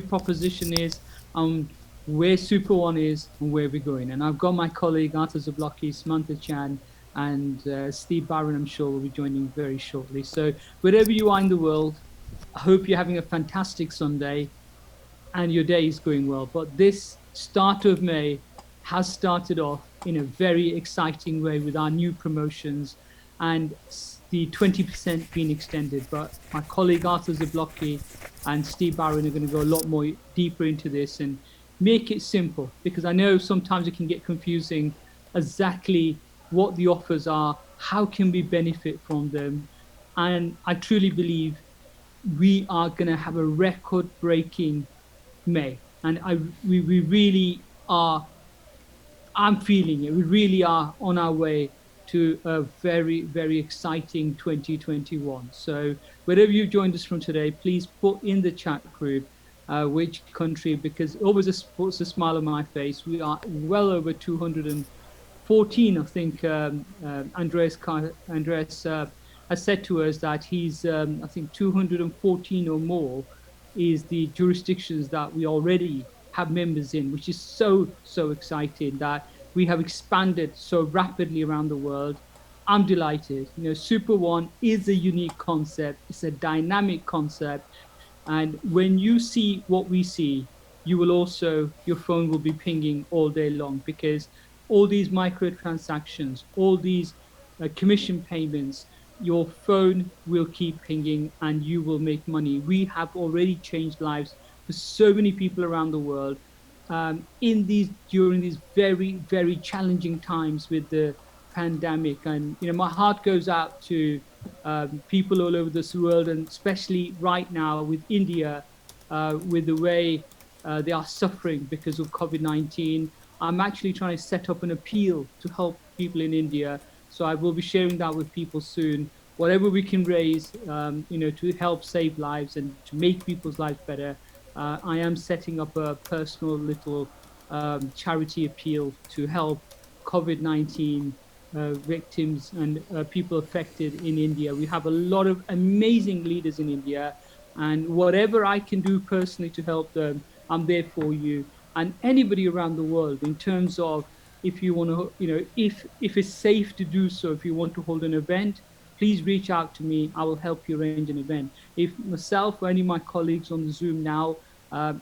proposition is, where Super One is and where we're going. And I've got my colleague Arthur Zablocki, Samantha Chan, and Steve Barron, I'm sure, will be joining very shortly. So wherever you are in the world, I hope you're having a fantastic Sunday and your day is going well. But this start of May has started off in a very exciting way with our new promotions and the 20% being extended. But my colleague Arthur Zablocki and Steve Barron are going to go a lot more deeper into this and make it simple, because I know sometimes it can get confusing exactly what the offers are, how can we benefit from them. And I truly believe we are going to have a record-breaking May. And we really are, I'm feeling it, we really are on our way to a very, very exciting 2021. So wherever you joined us from today, please put in the chat group which country, because it always puts a smile on my face. We are well over 214, I think. Andreas has said to us that he's, I think 214 or more is the jurisdictions that we already have members in, which is so exciting that we have expanded so rapidly around the world. I'm delighted. You know, Super One is a unique concept. It's a dynamic concept. And when you see what we see, you will also, your phone will be pinging all day long, because all these microtransactions, all these commission payments, your phone will keep pinging and you will make money. We have already changed lives for so many people around the world during these very, very challenging times with the pandemic. And, you know, my heart goes out to people all over this world, and especially right now with India, with the way they are suffering because of COVID-19. I'm actually trying to set up an appeal to help people in India. So I will be sharing that with people soon. Whatever we can raise, you know, to help save lives and to make people's lives better. I am setting up a personal little charity appeal to help COVID-19 victims and people affected in India. We have a lot of amazing leaders in India, and whatever I can do personally to help them, I'm there for you. And anybody around the world, in terms of, if you want to, you know, if it's safe to do so, if you want to hold an event, please reach out to me. I will help you arrange an event. If myself or any of my colleagues on the Zoom now,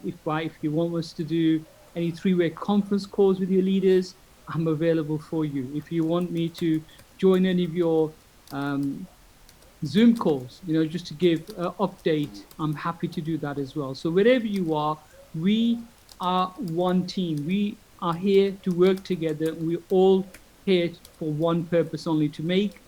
if you want us to do any three-way conference calls with your leaders, I'm available for you. If you want me to join any of your Zoom calls, you know, just to give an update, I'm happy to do that as well. So wherever you are, we are one team. We are here to work together. We're all here for one purpose only, to make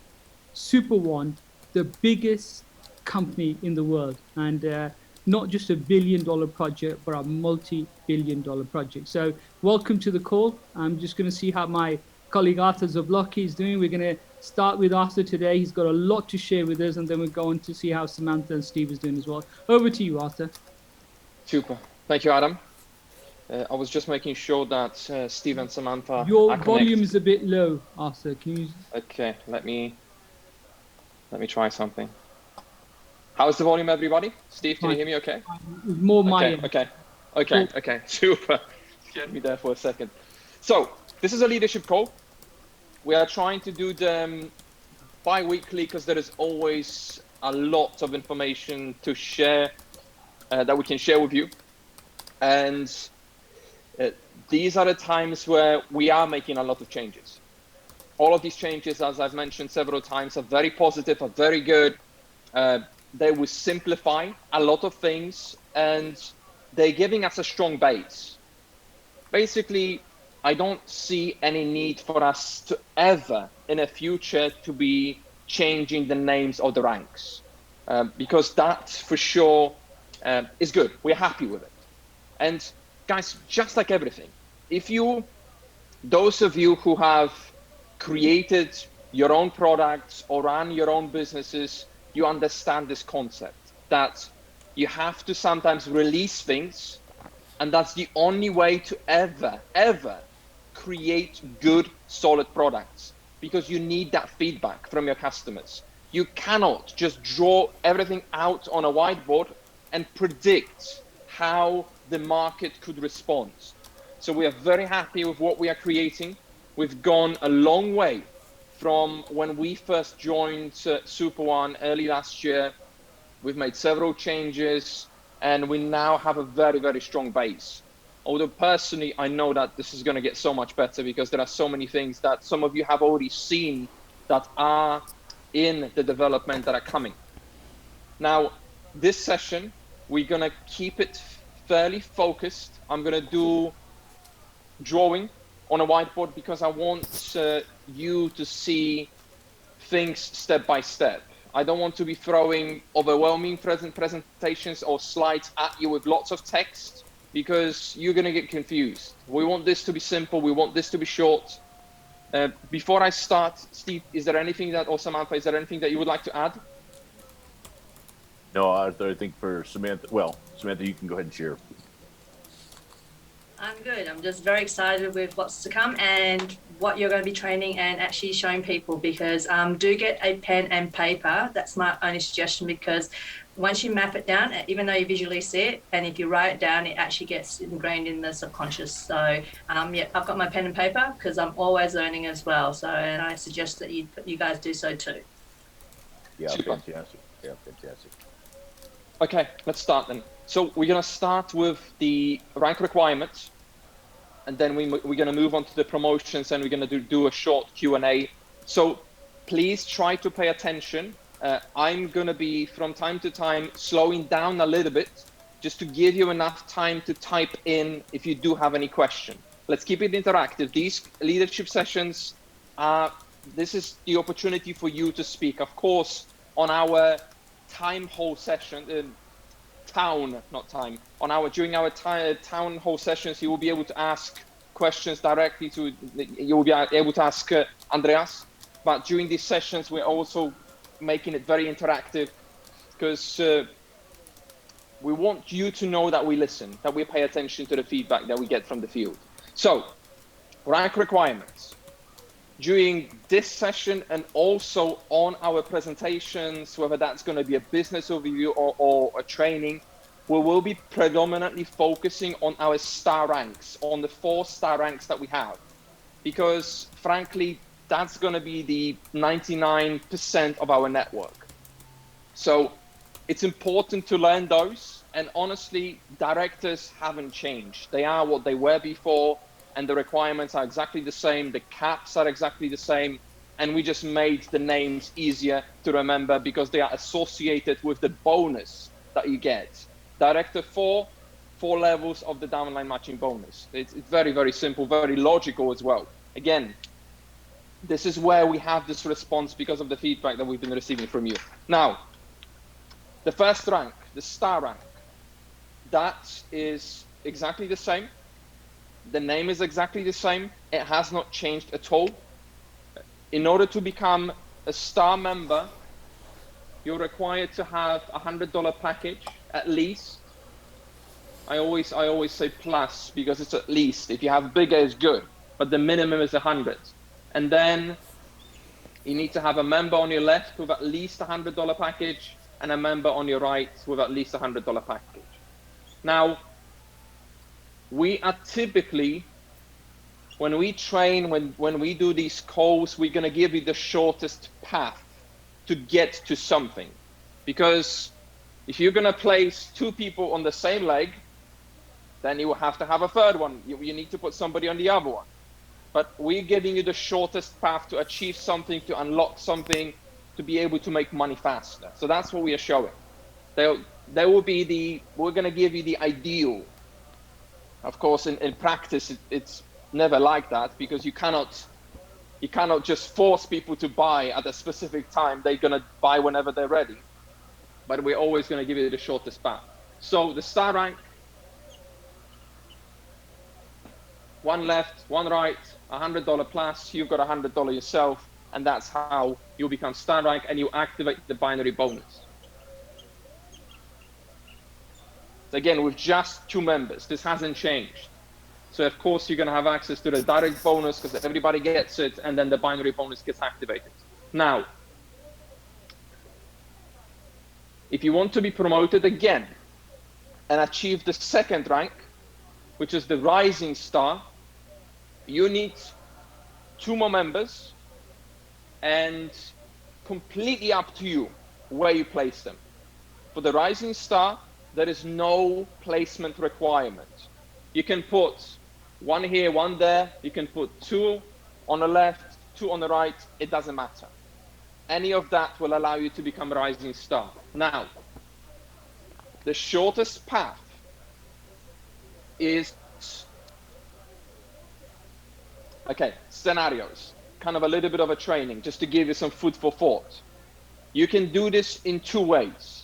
Super One the biggest company in the world, and not just $1 billion project, but a multi-billion-dollar project. So welcome to the call. I'm just going to see how my colleague Arthur Zablocki is doing. We're going to start with Arthur today. He's got a lot to share with us, and then we'll go on to see how Samantha and Steve is doing as well. Over to you, Arthur. Super. Thank you, Adam. I was just making sure that Steve and Samantha Your are volume is a bit low, Arthur. Can you? Okay, let me try something. How's the volume, everybody? Steve, can you hear me okay? More my end. Okay, super. Get me there for a second. So this is a leadership call. We are trying to do them bi-weekly because there is always a lot of information to share that we can share with you. And these are the times where we are making a lot of changes. All of these changes, as I've mentioned several times, are very positive, are very good. They will simplify a lot of things, and they're giving us a strong base. Basically, I don't see any need for us to ever in the future to be changing the names of the ranks, because that for sure is good. We're happy with it. And guys, just like everything, those of you who have created your own products or run your own businesses, you understand this concept that you have to sometimes release things, and that's the only way to ever create good, solid products, because you need that feedback from your customers. You cannot just draw everything out on a whiteboard and predict how the market could respond. So we are very happy with what we are creating. We've gone a long way from when we first joined Super One early last year. We've made several changes, and we now have a very, very strong base. Although personally, I know that this is going to get so much better because there are so many things that some of you have already seen that are in the development that are coming. Now, this session, we're going to keep it fairly focused. I'm going to do drawing on a whiteboard because I want you to see things step by step. I don't want to be throwing overwhelming presentations or slides at you with lots of text because you're going to get confused. We want this to be simple. We want this to be short. Before I start, Steve, is there anything that, or Samantha, is there anything that you would like to add? No, I think for Samantha, well, Samantha, you can go ahead and share. I'm good. I'm just very excited with what's to come and what you're going to be training and actually showing people, because do get a pen and paper. That's my only suggestion, because once you map it down, even though you visually see it, and if you write it down, it actually gets ingrained in the subconscious. So yeah, I've got my pen and paper because I'm always learning as well. So, and I suggest that you guys do so too. Yeah, Super. fantastic. Yeah, fantastic. Okay, let's start then. So we're going to start with the rank requirements, and then we're going to move on to the promotions, and we're going to do a short Q&A. So please try to pay attention. I'm going to be, from time to time, slowing down a little bit, just to give you enough time to type in if you do have any question. Let's keep it interactive. These leadership sessions, this is the opportunity for you to speak. Of course, on our time hall session, during our town hall sessions, you will be able to ask questions directly to, you will be able to ask Andreas. But during these sessions, we're also making it very interactive because we want you to know that we listen, that we pay attention to the feedback that we get from the field. So, rank requirements. During this session and also on our presentations, whether that's going to be a business overview or a training, we will be predominantly focusing on our star ranks, on the 4-star ranks that we have. Because frankly, that's going to be the 99% of our network. So it's important to learn those. And honestly, directors haven't changed. They are what they were before. And the requirements are exactly the same. The caps are exactly the same. And we just made the names easier to remember because they are associated with the bonus that you get. Director 4 levels of the downline matching bonus. It's very, very simple, very logical as well. Again, this is where we have this response because of the feedback that we've been receiving from you. Now, the first rank, the star rank, that is exactly the same. The name is exactly the same. It has not changed at all. In order to become a star member, you're required to have a $100 package at least. I always say plus because it's at least. If you have bigger, it's good, but the minimum is 100. And then you need to have a member on your left with at least a $100 package and a member on your right with at least a $100 package. Now, we are typically, when we train, when we do these calls, we're going to give you the shortest path to get to something. Because if you're going to place 2 people on the same leg, then you will have to have a third one. You need to put somebody on the other one. But we're giving you the shortest path to achieve something, to unlock something, to be able to make money faster. So that's what we are showing. There will be we're going to give you the ideal. Of course, in practice, it's never like that because you cannot just force people to buy at a specific time. They're going to buy whenever they're ready. But we're always going to give you the shortest path. So the star rank, 1 left, 1 right, $100 plus, you've got $100 yourself, and that's how you'll become star rank and you activate the binary bonus. So again, with just 2 members, this hasn't changed. So of course you're going to have access to the direct bonus because everybody gets it, and then the binary bonus gets activated. Now, if you want to be promoted again, and achieve the second rank, which is the rising star, you need 2 more members, and completely up to you where you place them. For the rising star, there is no placement requirement. You can put 1 here, 1 there. You can put 2 on the left, 2 on the right. It doesn't matter. Any of that will allow you to become a rising star. Now, the shortest path is, okay, scenarios. Kind of a little bit of a training, just to give you some food for thought. You can do this in 2 ways.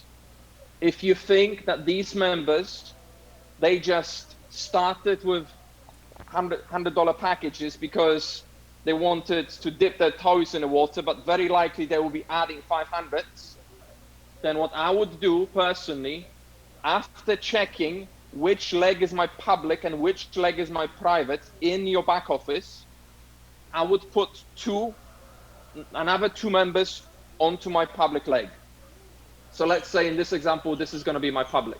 If you think that these members, they just started with $100 packages because they wanted to dip their toes in the water, but very likely they will be adding 500s, then what I would do personally, after checking which leg is my public and which leg is my private in your back office, I would put another 2 members onto my public leg. So let's say in this example, this is going to be my public.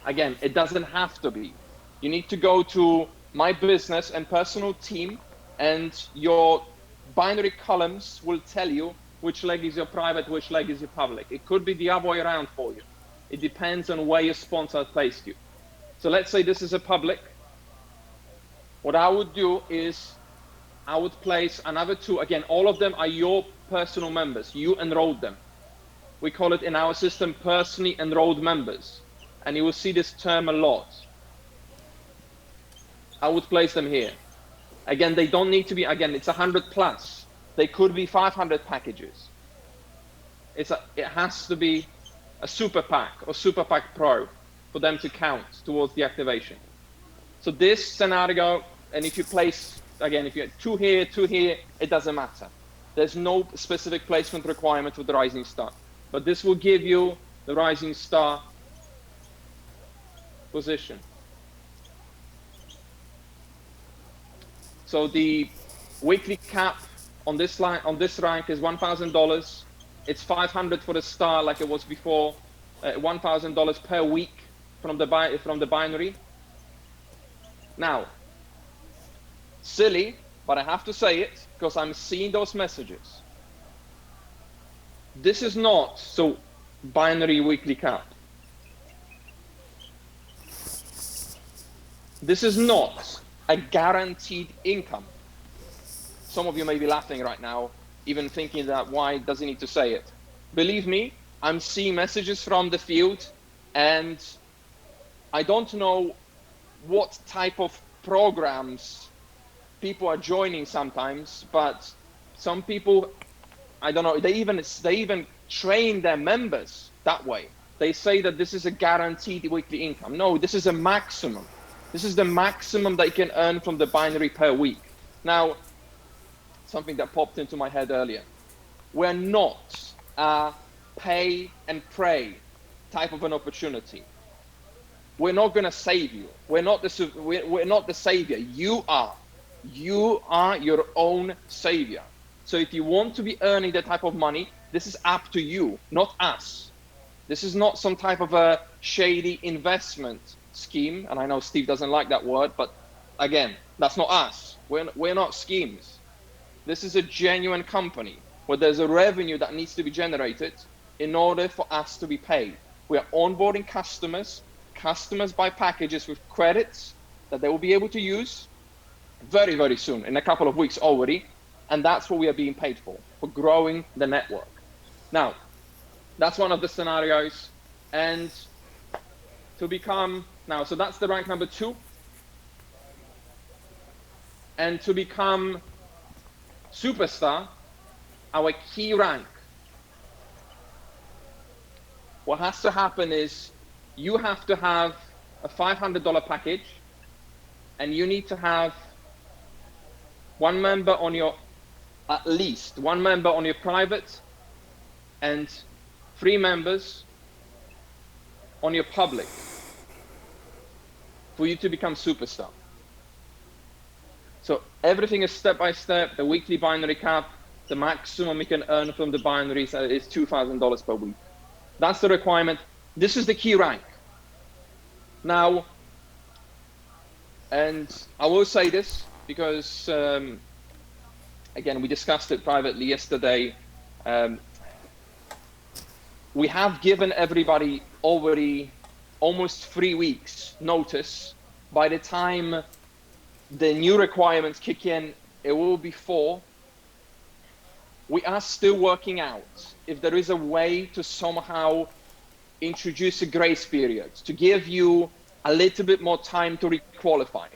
Again, it doesn't have to be. You need to go to my business and personal team, and your binary columns will tell you which leg is your private, which leg is your public. It could be the other way around for you. It depends on where your sponsor placed you. So let's say this is a public. What I would do is I would place another 2. Again, all of them are your personal members. You enrolled them. We call it in our system personally enrolled members. And you will see this term a lot. I would place them here. Again, they don't need to be, again, it's 100 plus. They could be 500 packages. It has to be a super pack or super pack pro for them to count towards the activation. So this scenario, and if you place, again, if you have 2 here, it doesn't matter. There's no specific placement requirement for the rising star, but this will give you the rising star position. So the weekly cap on this line, on this rank, is $1,000. It's $500 for the star, like it was before. $1,000 per week from the binary. Now, silly, but I have to say it because I'm seeing those messages. This is not so binary weekly cap. This is not a guaranteed income. Some of you may be laughing right now, even thinking that why does he need to say it? Believe me, I'm seeing messages from the field, and I don't know what type of programs people are joining sometimes, but some people, I don't know, they even train their members that way. They say that this is a guaranteed weekly income. No, this is a maximum. This is the maximum that you can earn from the binary per week. Now, something that popped into my head earlier. We're not a pay and pray type of an opportunity. We're not going to save you. We're not the savior. You are your own savior. So if you want to be earning that type of money, this is up to you, not us. This is not some type of a shady investment scheme. And I know Steve doesn't like that word, but again, that's not us. We're not schemes. This is a genuine company where there's a revenue that needs to be generated in order for us to be paid. We are onboarding customers. Customers buy packages with credits that they will be able to use very, very soon, in a couple of weeks already. And that's what we are being paid for growing the network. Now, that's one of the scenarios. And to become, so that's the rank number 2. And to become superstar, our key rank, what has to happen is you have to have a $500 package, and you need to have at least one member on your private and 3 members on your public for you to become superstar. So everything is step by step. The weekly binary cap, the maximum you can earn from the binaries is $2,000 per week. That's the requirement. This is the key rank. Now, and I will say this because, again, we discussed it privately yesterday. We have given everybody already almost 3 weeks notice. By the time the new requirements kick in, it will be 4. We are still working out if there is a way to somehow introduce a grace period to give you a little bit more time to requalify.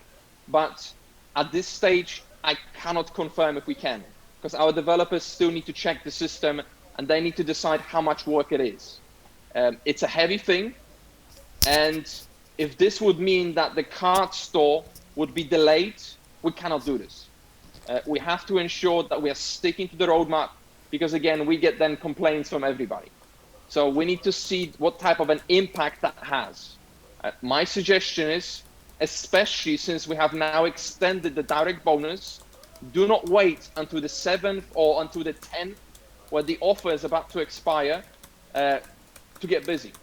But at this stage, I cannot confirm if we can, because our developers still need to check the system and they need to decide how much work it is. It's a heavy thing. And if this would mean that the card store would be delayed, we cannot do this. We have to ensure that we are sticking to the roadmap, because again, we get then complaints from everybody. So we need to see what type of an impact that has. My suggestion is, especially since we have now extended the direct bonus, do not wait until the 7th or until the 10th, where the offer is about to expire, to get busy.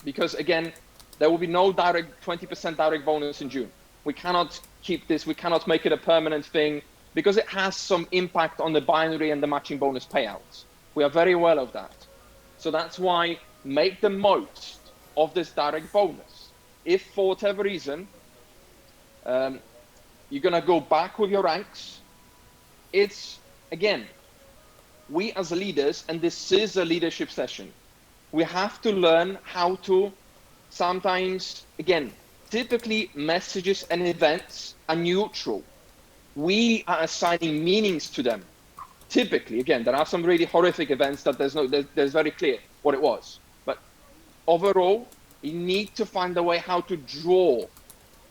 Because again, there will be no 20% direct bonus in June. We cannot keep this, we cannot make it a permanent thing, because it has some impact on the binary and the matching bonus payouts. We are very aware of that. So that's why make the most of this direct bonus. If for whatever reason, you're gonna go back with your ranks, it's, again, we as leaders, and this is a leadership session, we have to learn how to sometimes, again, typically messages and events are neutral. We are assigning meanings to them. Typically, again, there are some really horrific events that there's very clear what it was. But overall, you need to find a way how to draw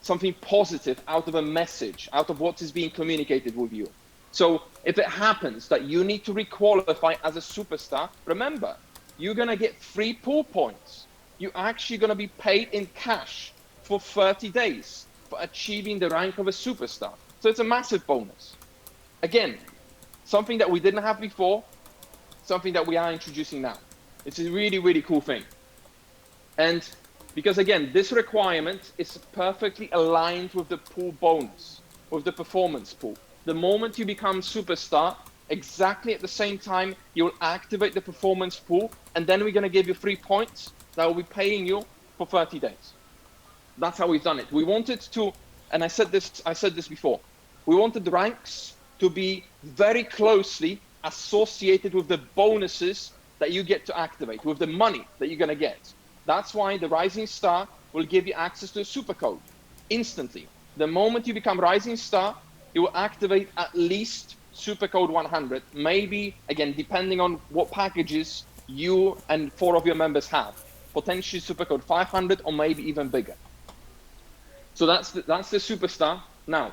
something positive out of a message, out of what is being communicated with you. So if it happens that you need to requalify as a superstar, remember, you're gonna get 3 pool points. You're actually gonna be paid in cash for 30 days for achieving the rank of a superstar. So it's a massive bonus. Again, something that we didn't have before, something that we are introducing now. It's a really, really cool thing. And because again, this requirement is perfectly aligned with the pool bonus, with the performance pool. The moment you become superstar, exactly at the same time, you'll activate the performance pool, and then we're gonna give you 3 points that will be paying you for 30 days. That's how we've done it. We wanted to, and I said this before, we wanted the ranks to be very closely associated with the bonuses that you get to activate, with the money that you're gonna get. That's why the Rising Star will give you access to a super code instantly. The moment you become Rising Star, you will activate at least super code 100, maybe, again, depending on what packages you and 4 of your members have, potentially super code 500 or maybe even bigger. So that's the superstar. Now,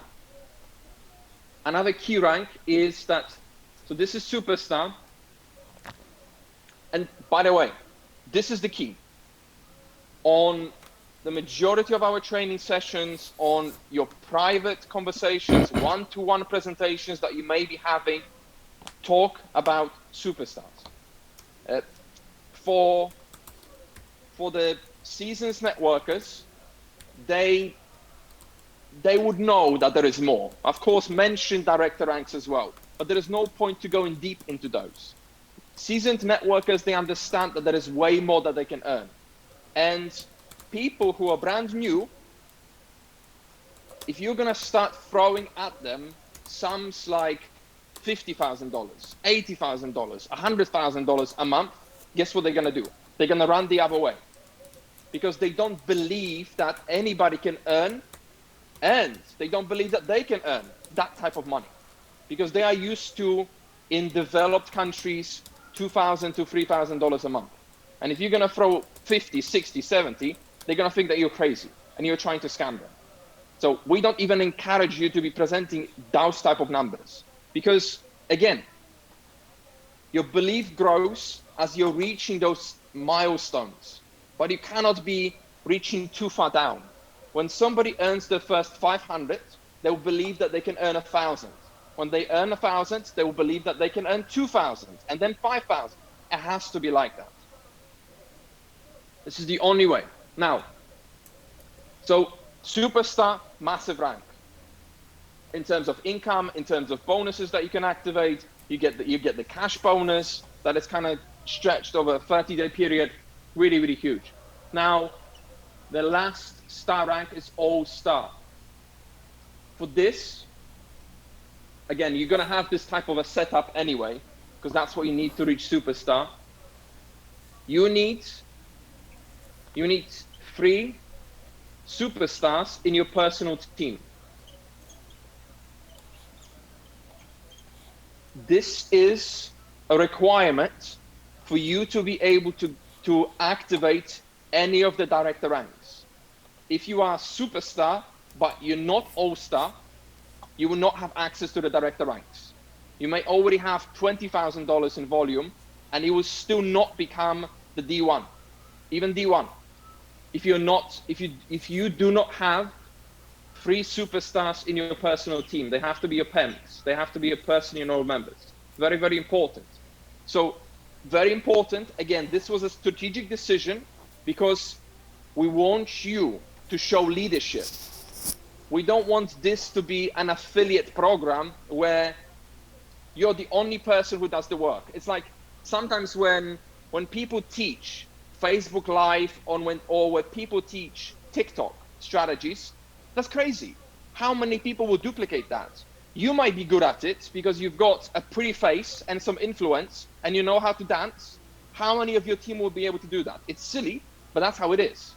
another key rank is that, so this is superstar. And by the way, this is the key. On the majority of our training sessions, on your private conversations, one-to-one presentations that you may be having, talk about superstars. For the seasons networkers, they would know that there is more. Of course, mention director ranks as well, but there is no point to going deep into those. Seasoned networkers, they understand that there is way more that they can earn. And people who are brand new, if you're gonna start throwing at them sums like $50,000, $80,000, $100,000 a month, guess what they're gonna do? They're gonna run the other way, because they don't believe that anybody can earn, and they don't believe that they can earn that type of money, because they are used to, in developed countries, $2,000 to $3,000 a month. And if you're gonna throw 50, 60, 70, they're gonna think that you're crazy and you're trying to scam them. So we don't even encourage you to be presenting those type of numbers, because again, your belief grows as you're reaching those milestones, but you cannot be reaching too far down. When somebody earns their first 500, they will believe that they can earn 1,000. When they earn 1,000, they will believe that they can earn 2,000 and then 5,000. It has to be like that. This is the only way. Now, So superstar, massive rank. In terms of income, in terms of bonuses that you can activate, you get the cash bonus that is kind of stretched over a 30-day period. Really, really huge. Now, the last star rank is all-star. For this, again, you're going to have this type of a setup anyway, because that's what you need to reach superstar. You need 3 superstars in your personal team. This is a requirement for you to be able to activate any of the director ranks. If you are superstar, but you're not all-star, you will not have access to the director ranks. You may already have $20,000 in volume, and you will still not become the D1, even D1. If you do not have 3 superstars in your personal team, they have to be your PEMs. They have to be your personal members. Very, very important. So very important. Again, this was a strategic decision because we want you to show leadership. We don't want this to be an affiliate program where you're the only person who does the work. It's like sometimes when people teach Facebook Live or when people teach TikTok strategies, that's crazy. How many people will duplicate that? You might be good at it because you've got a pretty face and some influence and you know how to dance. How many of your team will be able to do that? It's silly, but that's how it is.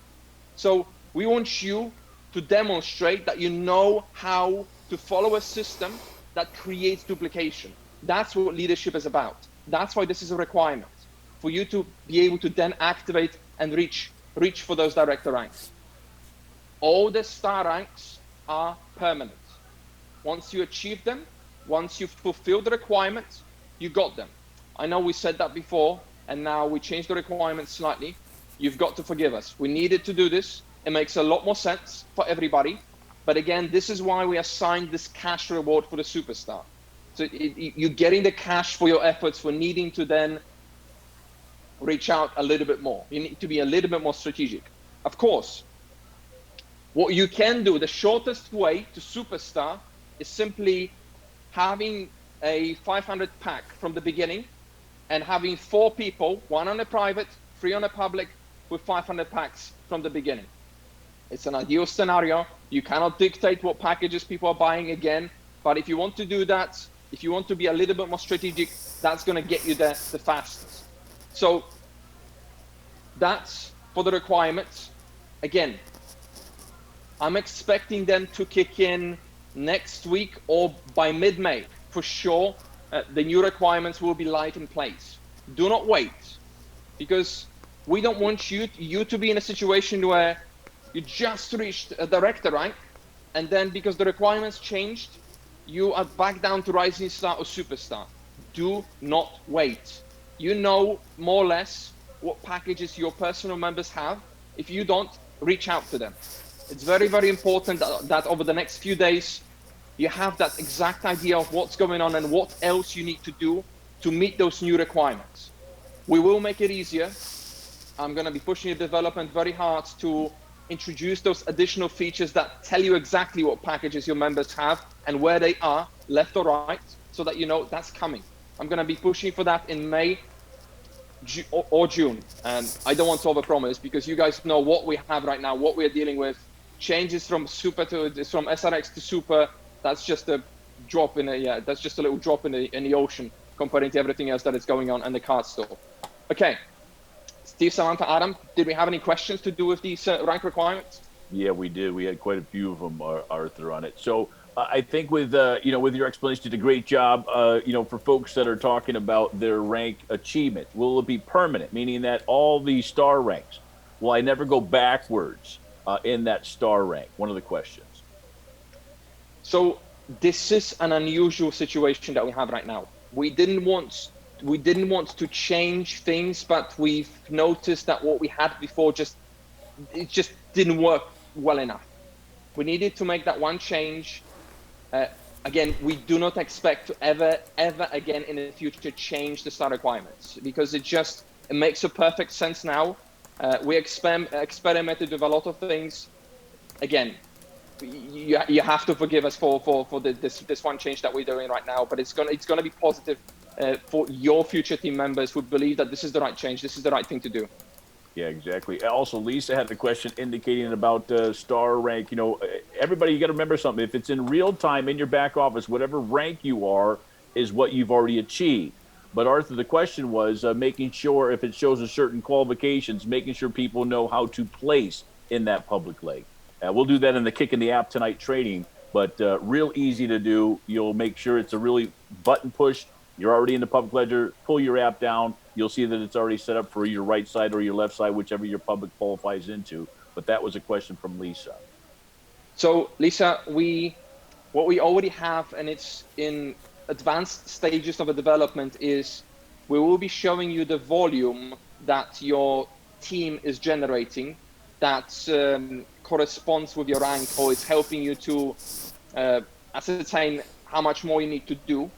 So we want you to demonstrate that you know how to follow a system that creates duplication. That's what leadership is about. That's why this is a requirement for you to be able to then activate and reach for those director ranks. All the star ranks are permanent. Once you achieve them, once you fulfill the requirements, you got them. I know we said that before, and now we changed the requirements slightly. You've got to forgive us. We needed to do this. It makes a lot more sense for everybody. But again, this is why we assigned this cash reward for the superstar. So you're getting the cash for your efforts for needing to then reach out a little bit more. You need to be a little bit more strategic. Of course, what you can do, the shortest way to superstar is simply having a 500 pack from the beginning and having 4 people, 1 on a private, 3 on a public, with 500 packs from the beginning. It's an ideal scenario. You cannot dictate what packages people are buying again, but if you want to do that, if you want to be a little bit more strategic, that's going to get you there the fastest. So that's for the requirements. Again, I'm expecting them to kick in next week or by mid-May. For sure, the new requirements will be live in place. Do not wait, because we don't want you to be in a situation where you just reached a director rank, and then because the requirements changed, you are back down to rising star or superstar. Do not wait. You know more or less what packages your personal members have. If you don't, reach out to them. It's very, very important that over the next few days, you have that exact idea of what's going on and what else you need to do to meet those new requirements. We will make it easier. I'm going to be pushing the development very hard to introduce those additional features that tell you exactly what packages your members have and where they are, left or right, so that you know that's coming. I'm going to be pushing for that in May or June. And I don't want to overpromise because you guys know what we have right now, what we're dealing with. Changes from SRX to Super. That's just a drop in that's just a little drop in the ocean compared to everything else that is going on in the card store. Okay. Steve, Samantha, Adam, did we have any questions to do with these rank requirements? Yeah, we did. We had quite a few of them, Arthur, on it. So I think with with your explanation, you did a great job. For folks that are talking about their rank achievement, will it be permanent? Meaning that all the star ranks, will I never go backwards in that star rank? One of the questions. So this is an unusual situation that we have right now. We didn't want to change things, but we've noticed that what we had before just didn't work well enough. We needed to make that one change. Again, we do not expect to ever again in the future change the star requirements because it makes a perfect sense now. We experimented with a lot of things. again, you have to forgive us for this one change that we're doing right now, but it's gonna be positive for your future team members who believe that this is the right change, this is the right thing to do. Yeah, exactly. Also, Lisa had a question indicating about star rank. You know, everybody, you got to remember something. If it's in real time in your back office, whatever rank you are is what you've already achieved. But Arthur, the question was making sure if it shows a certain qualifications, making sure people know how to place in that public leg. We'll do that in the Kick in the App Tonight training, but real easy to do. You'll make sure it's a really button push. You're already in the public ledger, pull your app down. You'll see that it's already set up for your right side or your left side, whichever your public qualifies into. But that was a question from Lisa. So Lisa, what we already have, and it's in advanced stages of the development, is we will be showing you the volume that your team is generating that corresponds with your rank or is helping you to ascertain how much more you need to do.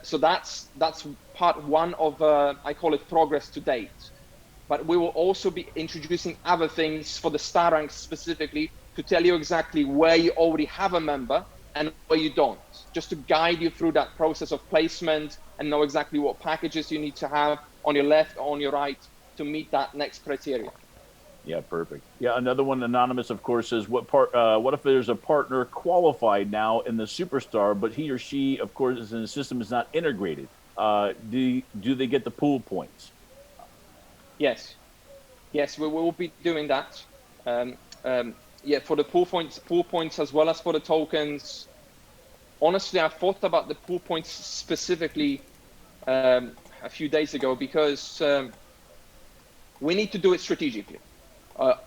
So that's part one of, I call it progress to date. But we will also be introducing other things for the star ranks specifically to tell you exactly where you already have a member and where you don't, just to guide you through that process of placement and know exactly what packages you need to have on your left or on your right to meet that next criteria. Yeah, perfect. Yeah, another one, anonymous, of course, says what if there's a partner qualified now in the superstar, but he or she, of course, is in the system is not integrated? Do they get the pool points? Yes, we will be doing that. Yeah, for the pool points as well as for the tokens. Honestly, I thought about the pool points specifically a few days ago because we need to do it strategically.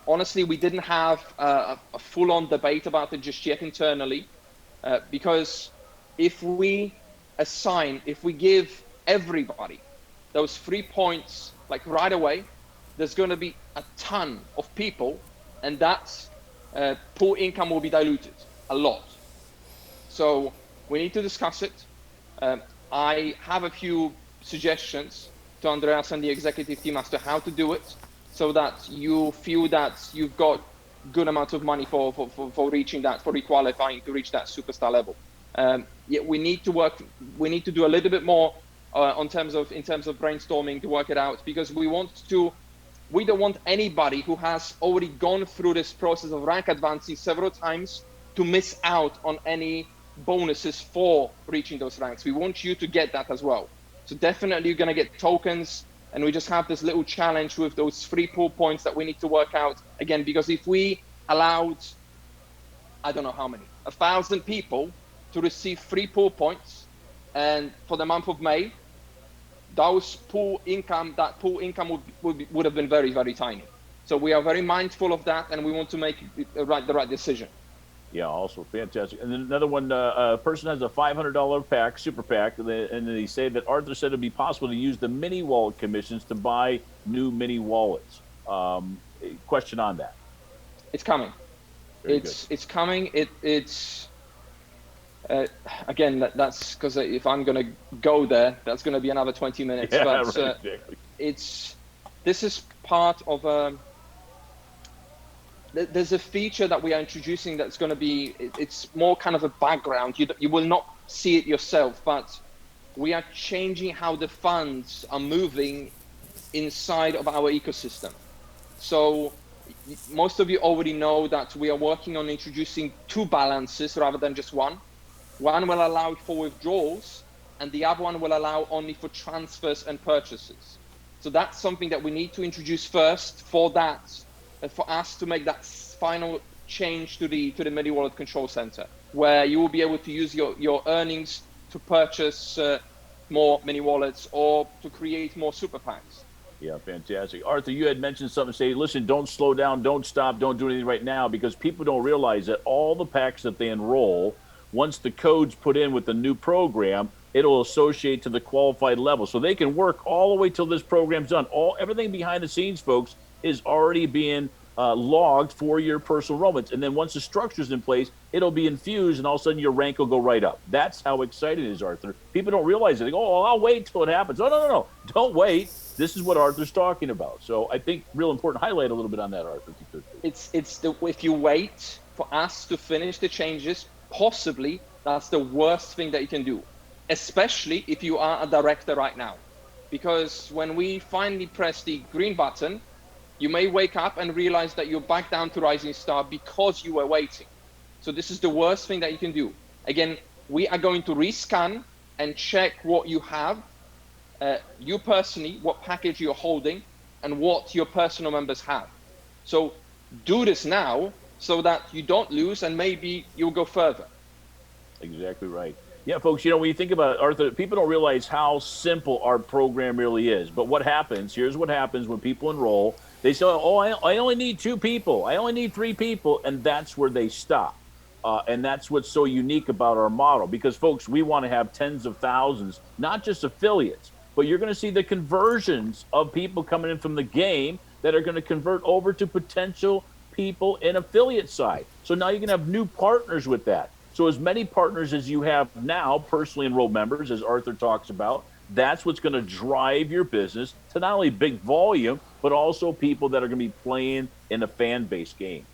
Honestly, we didn't have a full-on debate about it just yet internally, because if we give everybody those 3 points like right away, there's going to be a ton of people, and that's pool income will be diluted a lot. So we need to discuss it. I have a few suggestions to Andreas and the executive team as to how to do it, so that you feel that you've got good amount of money for reaching that, for requalifying to reach that superstar level. Yeah, we need to do a little bit more in terms of brainstorming to work it out, because we don't want anybody who has already gone through this process of rank advancing several times to miss out on any bonuses for reaching those ranks. We want you to get that as well. So definitely you're going to get tokens, and we just have this little challenge with those 3 pool points that we need to work out again, because if we allowed, I don't know how many, 1,000 people to receive 3 pool points, and for the month of May, that pool income would have been very, very tiny. So we are very mindful of that, and we want to make the right decision. Yeah, also fantastic. And then another one, a person has a $500 pack, super pack, and they say that Arthur said it'd be possible to use the mini wallet commissions to buy new mini wallets. Question on that. It's coming. It's coming. It's again, that's because if I'm going to go there, that's going to be another 20 minutes. Yeah, but right, exactly. This is part of there's a feature that we are introducing that's going to be, it's more kind of a background. You will not see it yourself, but we are changing how the funds are moving inside of our ecosystem. So most of you already know that we are working on introducing 2 balances rather than just one. One will allow for withdrawals, and the other one will allow only for transfers and purchases. So that's something that we need to introduce first for us to make that final change to the mini wallet control center, where you will be able to use your earnings to purchase more mini wallets or to create more super packs. Yeah, fantastic. Arthur, you had mentioned something, say, listen, don't slow down, don't stop, don't do anything right now, because people don't realize that all the packs that they enroll, once the code's put in with the new program, it'll associate to the qualified level. So they can work all the way till this program's done. Everything behind the scenes, folks, is already being logged for your personal enrollments. And then once the structure's in place, it'll be infused, and all of a sudden your rank will go right up. That's how exciting it is, Arthur. People don't realize it. They go, oh, I'll wait till it happens. No. Don't wait. This is what Arthur's talking about. So I think real important, highlight a little bit on that, Arthur. If you wait for us to finish the changes, possibly that's the worst thing that you can do, especially if you are a director right now. Because when we finally press the green button, you may wake up and realize that you're back down to Rising Star because you were waiting. So this is the worst thing that you can do. Again, we are going to rescan and check what you have, you personally, what package you're holding, and what your personal members have. So do this now so that you don't lose and maybe you'll go further. Exactly right. Yeah, folks, when you think about it, Arthur, people don't realize how simple our program really is. But what happens, here's what happens when people enroll. They say, oh, I only need 2 people. I only need 3 people. And that's where they stop. And that's what's so unique about our model. Because, folks, we want to have tens of thousands, not just affiliates, but you're going to see the conversions of people coming in from the game that are going to convert over to potential people in affiliate side. So now you can have new partners with that. So as many partners as you have now, personally enrolled members, as Arthur talks about, that's what's going to drive your business to not only big volume, but also people that are going to be playing in a fan-based game.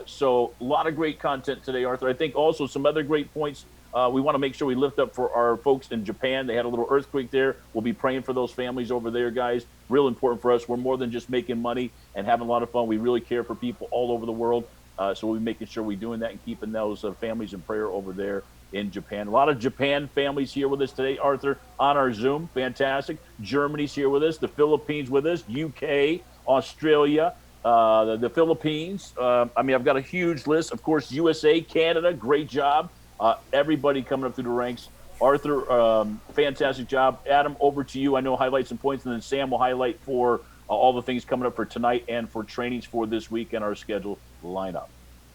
So a lot of great content today, Arthur. I think also some other great points we want to make sure we lift up for our folks in Japan. They had a little earthquake there. We'll be praying for those families over there, guys. Real important for us. We're more than just making money and having a lot of fun. We really care for people all over the world. So we'll be making sure we're doing that and keeping those families in prayer over there in Japan. A lot of Japan families here with us today, Arthur, on our Zoom. Fantastic. Germany's here with us. The Philippines with us. UK, Australia, the Philippines. I've got a huge list. Of course, USA, Canada, great job. Everybody coming up through the ranks. Arthur, fantastic job. Adam, over to you. I know highlights and points, and then Sam will highlight for all the things coming up for tonight and for trainings for this week and our schedule lineup.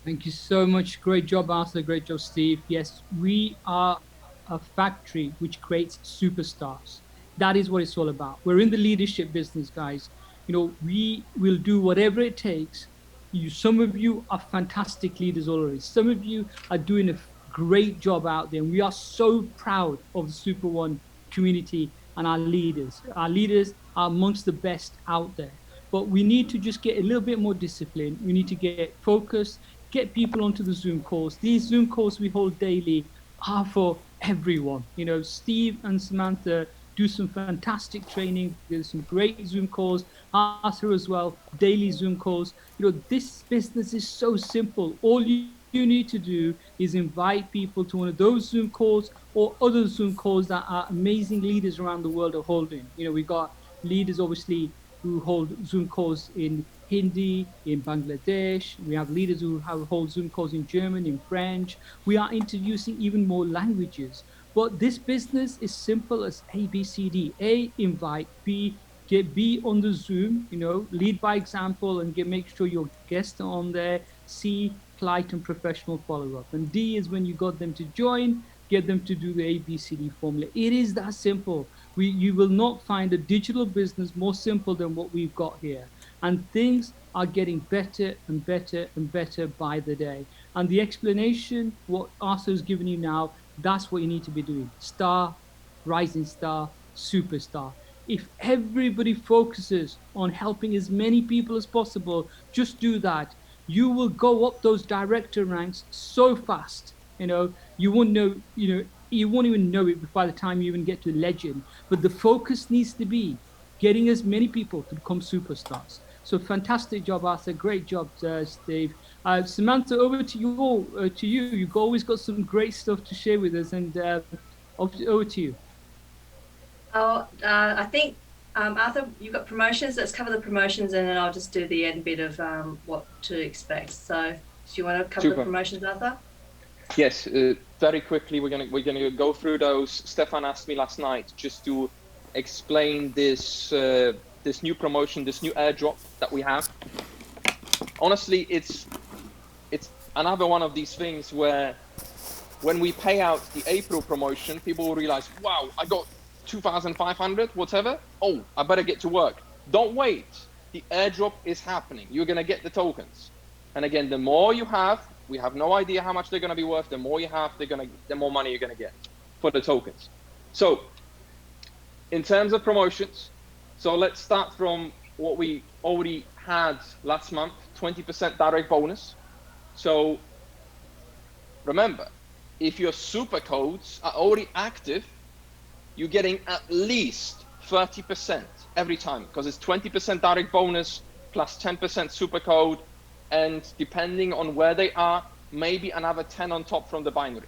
Thank you so much. Great job, Arthur. Great job, Steve. Yes, we are a factory which creates superstars. That is what it's all about. We're in the leadership business, guys. We will do whatever it takes. Some of you are fantastic leaders already. Some of you are doing a great job out there. And we are so proud of the Super One community and our leaders. Our leaders are amongst the best out there. But we need to just get a little bit more discipline. We need to get focused, get people onto the Zoom calls. These Zoom calls we hold daily are for everyone. Steve and Samantha do some fantastic training. There's some great Zoom calls. Arthur as well, daily Zoom calls. This business is so simple. All you need to do is invite people to one of those Zoom calls or other Zoom calls that our amazing leaders around the world are holding. We've got leaders, obviously, who hold Zoom calls in Hindi, in Bangladesh. We have leaders who hold Zoom calls in German, in French. We are introducing even more languages. But this business is simple as A, B, C, D. A, invite. B, get B on the Zoom, lead by example and make sure your guests are on there. C, polite and professional follow-up. And D is when you got them to join, get them to do the ABCD formula. It is that simple. You will not find a digital business more simple than what we've got here. And things are getting better and better and better by the day. And the explanation, what Arthur's given you now, that's what you need to be doing. Star, rising star, superstar. If everybody focuses on helping as many people as possible, just do that. You will go up those director ranks so fast. You won't know, you won't even know it by the time you even get to legend. But the focus needs to be getting as many people to become superstars. So fantastic job, Arthur. Great job, Steve. Samantha, over to you. You've always got some great stuff to share with us, and over to you. I think, Arthur, you've got promotions. Let's cover the promotions, and then I'll just do the end bit of what to expect. So, do you want to cover the promotions, Arthur? Yes, very quickly. We're gonna go through those. Stefan asked me last night just to explain this this new promotion, this new airdrop that we have. Honestly, it's another one of these things where when we pay out the April promotion, people will realize, wow, I got 2,500, whatever. Oh, I better get to work. Don't wait. The airdrop is happening. You're going to get the tokens. And again, the more you have, we have no idea how much they're going to be worth. The more you have, the more money you're going to get for the tokens. So in terms of promotions, so let's start from what we already had last month, 20% direct bonus. So remember, if your super codes are already active, you're getting at least 30% every time, because it's 20% direct bonus plus 10% super code, and depending on where they are, maybe another 10 on top from the binary.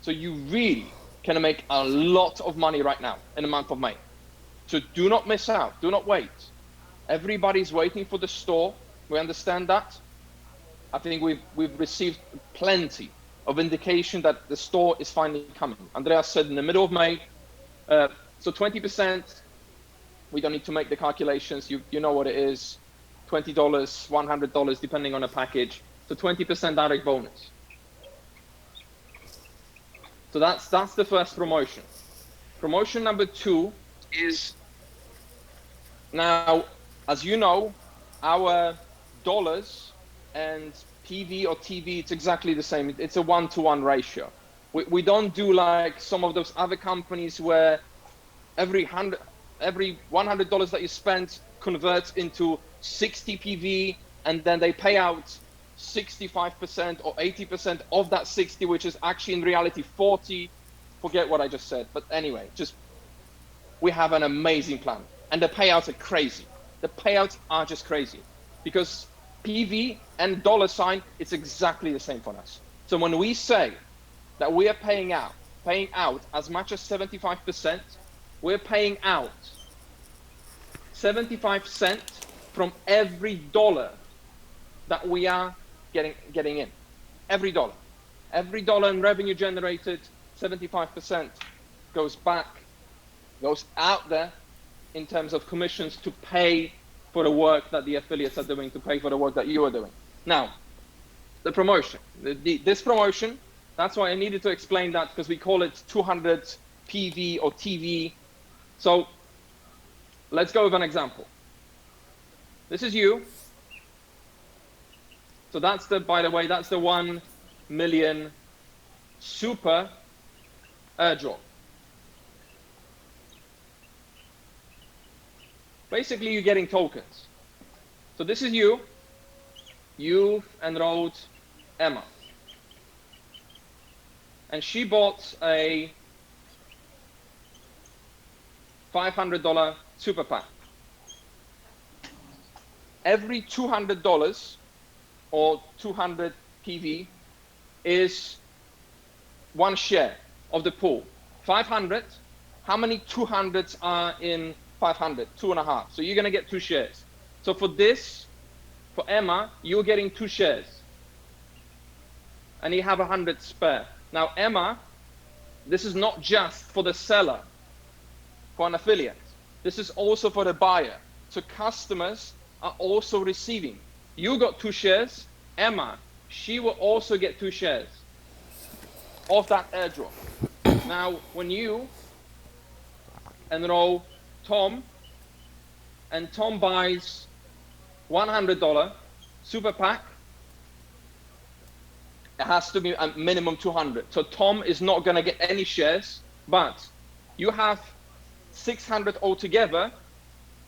So you really can make a lot of money right now in the month of May. So do not miss out, do not wait. Everybody's waiting for the store, we understand that. I think we've received plenty of indication that the store is finally coming. Andreas said in the middle of May, so 20%, we don't need to make the calculations, you know what it is, $20, $100, depending on the package, so 20% direct bonus. So that's the first promotion. Promotion number 2 is, now, as you know, our dollars and PV or TV, it's exactly the same. It's a 1-to-1 ratio. We don't do like some of those other companies where every $100 that you spend converts into 60 PV, and then they pay out 65% or 80% of that 60, which is actually in reality 40. Forget what I just said. But anyway, we have an amazing plan, and the payouts are crazy. The payouts are just crazy because PV and dollar sign, it's exactly the same for us. So when we say that we are paying out as much as 75%, we're paying out 75 cents from every dollar that we are getting in. Every dollar in revenue generated, 75% goes out there in terms of commissions to pay for the work that the affiliates are doing, to pay for the work that you are doing. Now, the promotion, this promotion, that's why I needed to explain that, because we call it 200 PV or TV. So let's go with an example. This is you. So that's by the way, that's the 1 million super airdrop. Basically, you're getting tokens. So this is you. You've enrolled Emma. And she bought a $500 super pack. Every $200 or 200 PV is 1 share of the pool. 500, how many 200s are in 500? 2.5. So you're gonna get 2 shares. So for this, for Emma, you're getting 2 shares. And you have 100 spare. Now Emma, this is not just for the seller, for an affiliate. This is also for the buyer. So customers are also receiving. You got 2 shares. Emma, she will also get 2 shares of that airdrop. Now, when you enroll Tom, and Tom buys $100 super pack, it has to be a minimum 200. So Tom is not going to get any shares, but you have 600 altogether,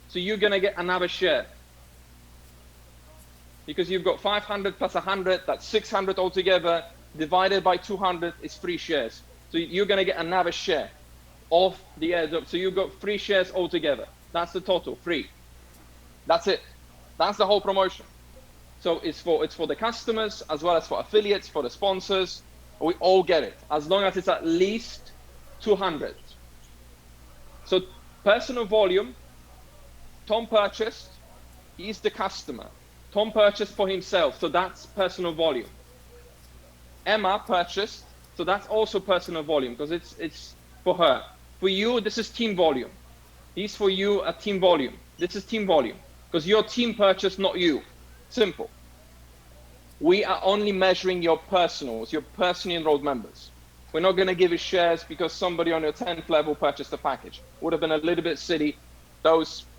so you're going to get another share. Because you've got 500 plus 100, that's 600 altogether, divided by 200 is 3 shares. So you're going to get another share of the airdrop. So you've got 3 shares altogether. That's the total, 3. That's it. That's the whole promotion. So it's for the customers as well as for affiliates, for the sponsors. We all get it, as long as it's at least 200. So personal volume, Tom purchased, he's the customer. Tom purchased for himself, so that's personal volume. Emma purchased, so that's also personal volume, because it's for her. For you, this is team volume. These for you are team volume. This is team volume, because your team purchased, not you. Simple. We are only measuring your personals, your personally enrolled members. We're not going to give you shares because somebody on your 10th level purchased a package. Would have been a little bit silly. The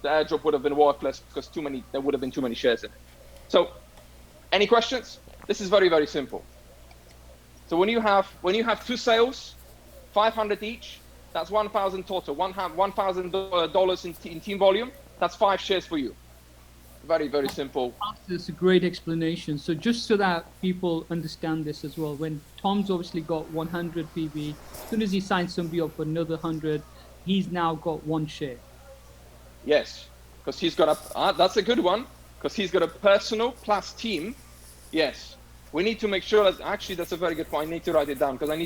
airdrop would have been worthless because there would have been too many shares in it. So, any questions? This is very, very simple. So when you have 2 sales, 500 each, that's 1,000 total. $1,000 in team volume. That's 5 shares for you. Very, very simple. That's a great explanation. So just so that people understand this as well, when Tom's obviously got 100 PV, as soon as he signs somebody up for another 100, he's now got one share. Yes, because he's got a, that's a good one, because he's got a personal plus team. Yes, we need to make sure that, actually that's a very good point. I need to write it down, because I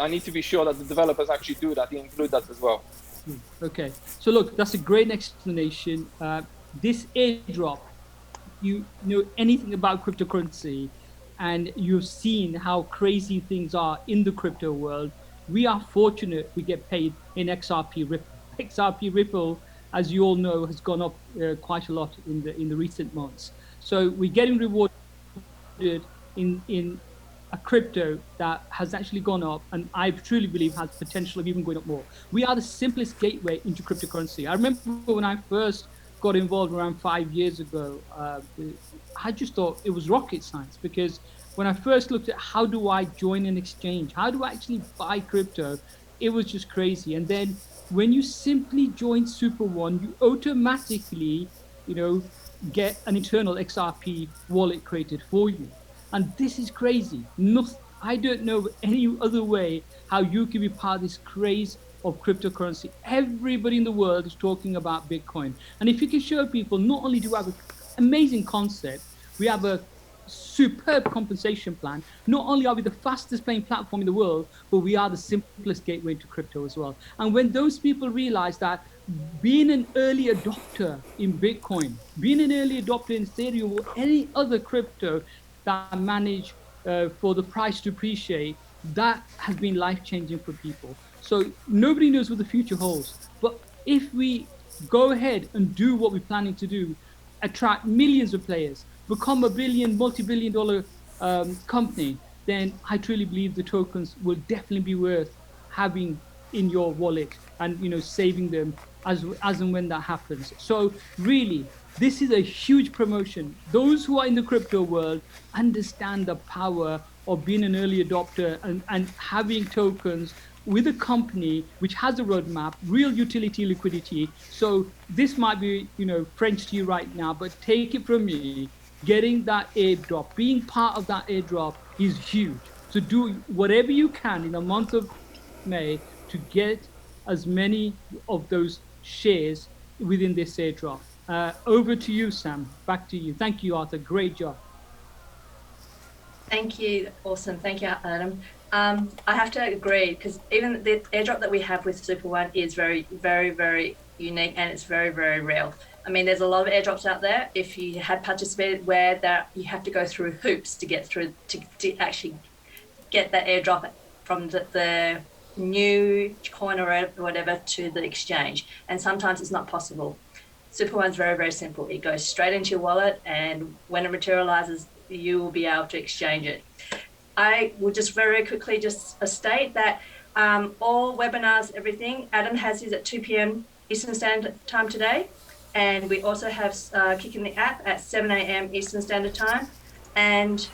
need to be sure that the developers actually do that, include that as well. Okay, so look, that's a great explanation. This airdrop, you know anything about cryptocurrency and you've seen how crazy things are in the crypto world, we are fortunate we get paid in XRP Ripple. XRP Ripple, as you all know, has gone up quite a lot in the recent months. So we're getting rewarded in a crypto that has actually gone up, and I truly believe has potential of even going up more. We are the simplest gateway into cryptocurrency. I remember when I first got involved around 5 years ago, I just thought it was rocket science, because when I first looked at how do I join an exchange, how do I actually buy crypto, it was just crazy. And then when you simply join Super One, you automatically, get an internal XRP wallet created for you. And this is crazy. I don't know any other way how you can be part of this craze of cryptocurrency. Everybody in the world is talking about Bitcoin. And if you can show people, not only do we have an amazing concept, we have a superb compensation plan. Not only are we the fastest playing platform in the world, but we are the simplest gateway to crypto as well. And when those people realize that being an early adopter in Bitcoin, being an early adopter in Ethereum or any other crypto that manage for the price to appreciate, that has been life-changing for people. So nobody knows what the future holds. But if we go ahead and do what we're planning to do, attract millions of players, become a multi-billion dollar company, then I truly believe the tokens will definitely be worth having in your wallet and saving them as and when that happens. So really, this is a huge promotion. Those who are in the crypto world understand the power of being an early adopter and having tokens with a company which has a roadmap, real utility liquidity. So this might be, French to you right now, but take it from me, getting that airdrop, being part of that airdrop is huge. So do whatever you can in the month of May to get as many of those shares within this airdrop. Over to you, Sam. Back to you. Thank you, Arthur. Great job. Thank you. Awesome. Thank you, Adam. I have to agree, because even the airdrop that we have with Super One is very, very, very unique, and it's very, very real. I mean, there's a lot of airdrops out there. If you had participated where that you have to go through hoops to get through to actually get that airdrop from the new coin or whatever to the exchange, and sometimes it's not possible. Super One's very, very simple. It goes straight into your wallet, and when it materializes, you will be able to exchange it. I will just very quickly just state that all webinars, everything, Adam has his at 2 p.m. Eastern Standard Time today. And we also have Kicking the App at 7 a.m. Eastern Standard Time. And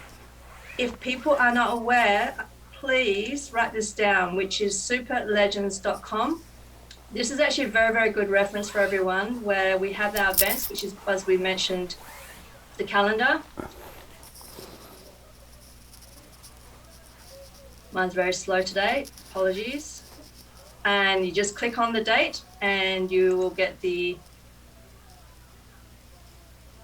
if people are not aware, please write this down, which is superlegends.com. This is actually a very, very good reference for everyone, where we have our events, which is, as we mentioned, the calendar. Mine's very slow today, apologies. And you just click on the date and you will get the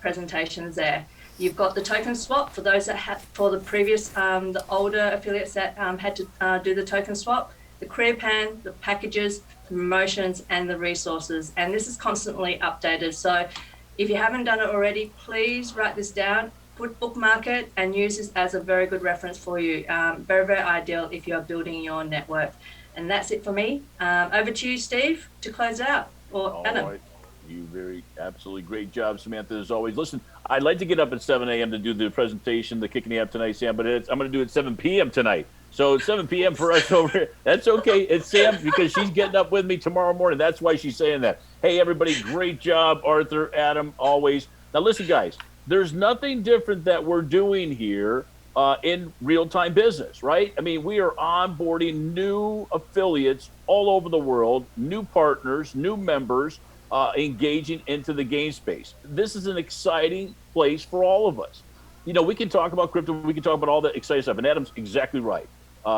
presentations there. You've got the token swap for those that have, for the previous, the older affiliates that had to do the token swap, the career plan, the packages, the promotions, and the resources. And this is constantly updated. So if you haven't done it already, please write this down, bookmark it, and use this as a very good reference for you. Very, very ideal if you're building your network. And that's it for me. Over to you, Steve, to close out, or Adam. Right. You absolutely great job, Samantha, as always. Listen, I'd like to get up at 7 a.m. to do the presentation, the Kicking the App tonight, Sam, but I'm going to do it at 7 p.m. tonight. So it's 7 p.m. for us over here. That's okay. It's Sam, because she's getting up with me tomorrow morning. That's why she's saying that. Hey, everybody, great job, Arthur, Adam, always. Now, listen, guys, there's nothing different that we're doing here in real-time business, right? I mean, we are onboarding new affiliates all over the world, new partners, new members. engaging into the game space. This is an exciting place for all of us. You know, we can talk about crypto, we can talk about all that exciting stuff, and Adam's exactly right.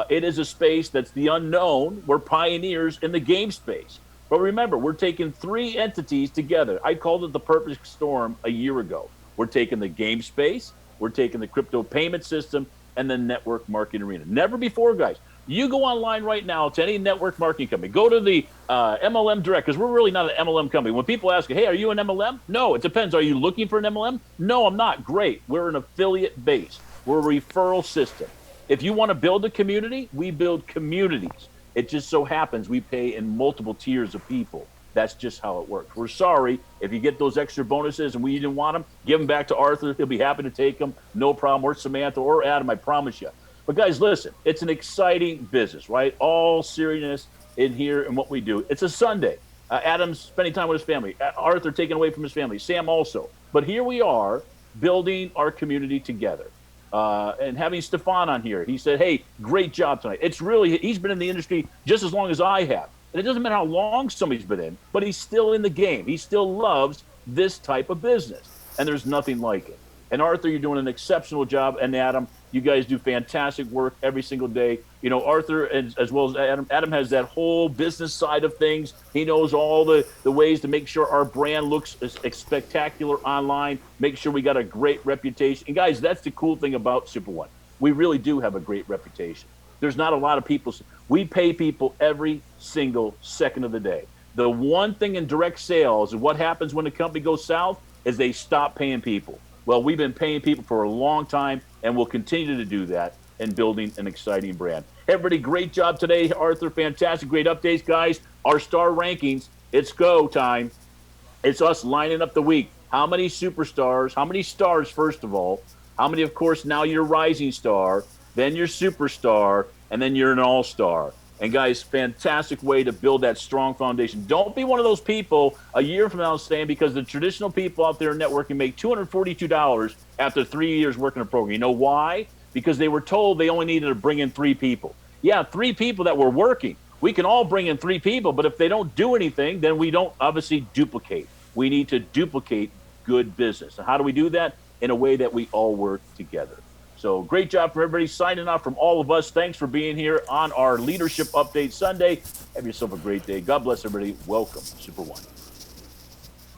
It is a space that's the unknown. We're pioneers in the game space. But remember, we're taking 3 entities together. I called it the perfect storm a year ago. We're taking the game space, we're taking the crypto payment system, and the network marketing arena. Never before, guys. You go online right now to any network marketing company. Go to the MLM Direct, because we're really not an MLM company. When people ask, hey, are you an MLM? No, it depends. Are you looking for an MLM? No, I'm not. Great. We're an affiliate base. We're a referral system. If you want to build a community, we build communities. It just so happens we pay in multiple tiers of people. That's just how it works. We're sorry if you get those extra bonuses and we didn't want them, give them back to Arthur. He'll be happy to take them. No problem. Or Samantha or Adam, I promise you. But guys, listen, it's an exciting business, right? All seriousness in here and what we do. It's a Sunday. Adam's spending time with his family. Arthur taken away from his family. Sam also. But here we are building our community together. And having Stefan on here, he said, hey, great job tonight. It's really, he's been in the industry just as long as I have. And it doesn't matter how long somebody's been in, but he's still in the game. He still loves this type of business. And there's nothing like it. And Arthur, you're doing an exceptional job. And Adam, you guys do fantastic work every single day. You know, Arthur, as well as Adam has that whole business side of things. He knows all the ways to make sure our brand looks spectacular online, make sure we got a great reputation. And guys, that's the cool thing about Super One. We really do have a great reputation. There's not a lot of people. We pay people every single second of the day. The one thing in direct sales and what happens when the company goes south is they stop paying people. Well, we've been paying people for a long time, and we'll continue to do that in building an exciting brand. Everybody, great job today. Arthur, fantastic, great updates, guys. Our star rankings, it's go time. It's us lining up the week. How many superstars, how many stars, first of all? How many, of course, now you're rising star, then you're superstar, and then you're an all-star. And guys, fantastic way to build that strong foundation. Don't be one of those people a year from now saying, because the traditional people out there in networking make $242 after 3 years working a program. You know why? Because they were told they only needed to bring in 3 people. Yeah, 3 people that were working. We can all bring in 3 people, but if they don't do anything, then we don't obviously duplicate. We need to duplicate good business. And how do we do that? In a way that we all work together. So great job for everybody. Signing off from all of us. Thanks for being here on our Leadership Update Sunday. Have yourself a great day. God bless everybody. Welcome, Super One.